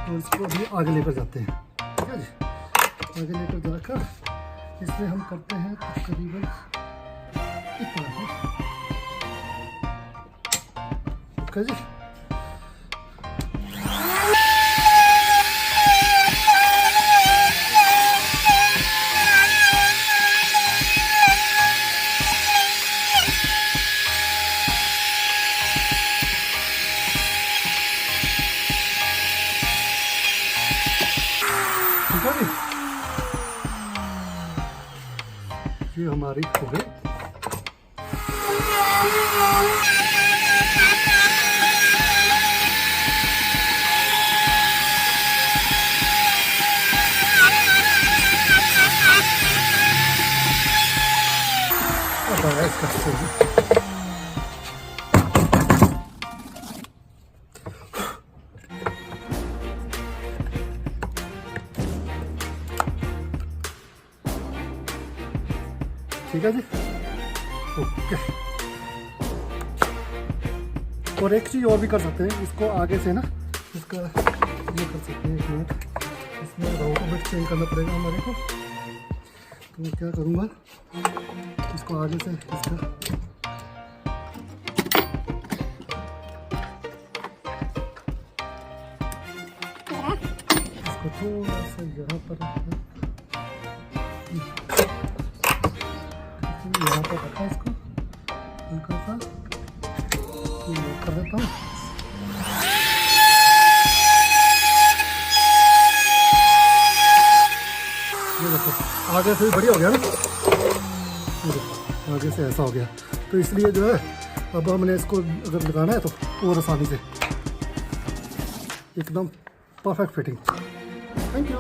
और इसको अभी आगे लेकर जाते हैं। ठीक है जी, आगे लेकर जाकर इसमें हम करते हैं तकरीबन इस तरह से। ठीक है जी, ठीक है जी, ये हमारी हो गई। अब आया इसका सही। ठीक है जी, ओके। और एक चीज़ और भी कर सकते हैं, इसको आगे से ना इसका ये कर सकते हैं। 1 मिनट, इसमें राउटर बिट चेंज करना पड़ेगा हमारे को। तो मैं क्या करूँगा, इसको आगे से इसको थोड़ा सा यहाँ पर यहाँ पर रखा, इसको हल्का सा लॉक कर देता हूँ। ये देखो आगे से भी बढ़िया हो गया ना, ये देखो आगे से ऐसा हो गया। तो इसलिए जो है अब हमने इसको अगर लगाना है तो और आसानी से एकदम परफेक्ट फिटिंग। Thank you.